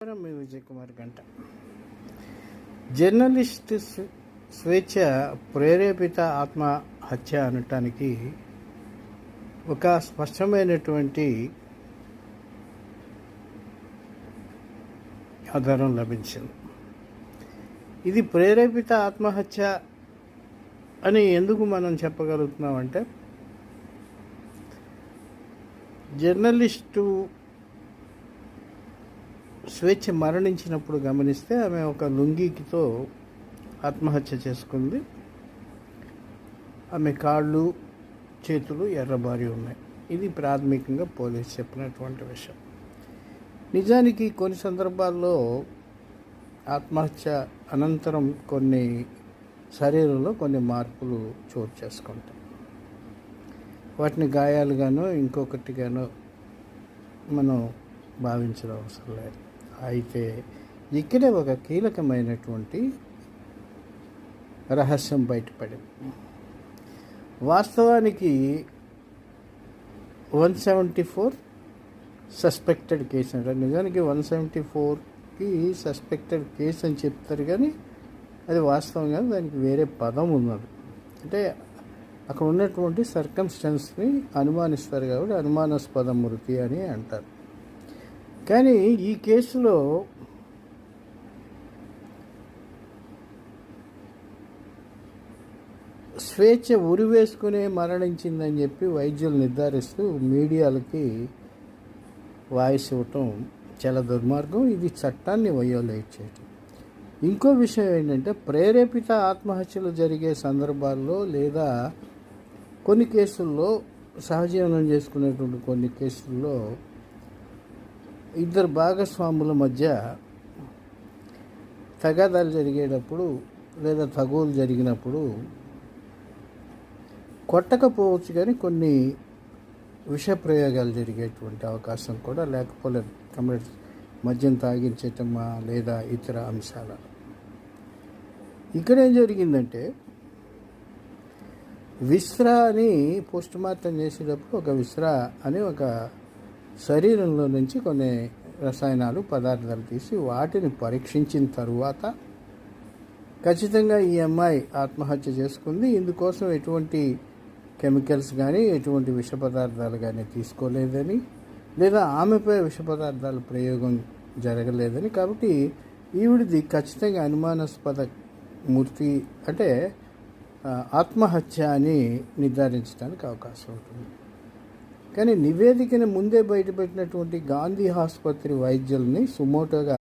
మీ విజయ్ కుమార్ గంట. జర్నలిస్ట్ స్వేచ్ఛ ప్రేరేపిత ఆత్మహత్య అనటానికి ఒక స్పష్టమైనటువంటి ఆధారం లభించింది. ఇది ప్రేరేపిత ఆత్మహత్య అని ఎందుకు మనం చెప్పగలుగుతున్నామంటే, జర్నలిస్టు స్వేచ్ఛ మరణించినప్పుడు గమనిస్తే ఆమె ఒక లుంగీతో ఆత్మహత్య చేసుకుంది. ఆమె కాళ్ళు చేతులు ఎర్రబారి ఉన్నాయి. ఇది ప్రాథమికంగా పోలీసు చెప్పినటువంటి విషయం. నిజానికి కొన్ని సందర్భాల్లో ఆత్మహత్య అనంతరం కొన్ని శరీరంలో కొన్ని మార్పులు చోటు చేసుకుంటాయి. వాటిని గాయాలుగానో ఇంకొకటిగానో మనం భావించడం అవసరం లేదు. అయితే ఇక్కడే ఒక కీలకమైనటువంటి రహస్యం బయటపడింది. వాస్తవానికి 174 సస్పెక్టెడ్ కేసు అంటారు. నిజానికి 174కి సస్పెక్టెడ్ కేసు అని చెప్తారు, కానీ అది వాస్తవంగా దానికి వేరే పదం ఉన్నది. అంటే అక్కడ ఉన్నటువంటి సర్కమ్స్టెన్స్ని అనుమానిస్తారు కాబట్టి అనుమానాస్పద మృతి అని అంటారు. కానీ ఈ కేసులో స్వేచ్ఛ ఉరివేసుకునే మరణించిందని చెప్పి వైద్యులు నిర్ధారిస్తూ మీడియాలకి వాయిస్ ఇవ్వటం చాలా దుర్మార్గం. ఇది చట్టాన్ని వయోలేట్ చేయటం. ఇంకో విషయం ఏంటంటే, ప్రేరేపిత ఆత్మహత్యలు జరిగే సందర్భాల్లో లేదా కొన్ని కేసుల్లో సహజీవనం చేసుకునేటువంటి కొన్ని కేసుల్లో ఇద్దరు భాగస్వాముల మధ్య తగాదాలు జరిగేటప్పుడు లేదా తగువులు జరిగినప్పుడు కొట్టకపోవచ్చు, కానీ కొన్ని విష ప్రయోగాలు జరిగేటువంటి అవకాశం కూడా లేకపోలేదు. మద్యం తాగించటమా లేదా ఇతర అంశాల. ఇక్కడ ఏం జరిగిందంటే, విశ్రా అని పోస్ట్ మార్టం చేసేటప్పుడు ఒక విశ్రా అని ఒక శరీరంలో నుంచి కొన్ని రసాయనాలు పదార్థాలు తీసి వాటిని పరీక్షించిన తరువాత ఖచ్చితంగా ఈ అమ్మాయి ఆత్మహత్య చేసుకుంది, ఇందుకోసం ఎటువంటి కెమికల్స్ కానీ ఎటువంటి విష పదార్థాలు కానీ తీసుకోలేదని, లేదా ఆమెపై విష పదార్థాల ప్రయోగం జరగలేదని, కాబట్టి ఈవిడిది ఖచ్చితంగా అనుమానాస్పద మృతి అంటే ఆత్మహత్య అని నిర్ధారించడానికి అవకాశం ఉంటుంది. కానీ నివేదికను ముందే బయటపెట్టినటువంటి గాంధీ ఆసుపత్రి వైద్యుల్ని సుమోటోగా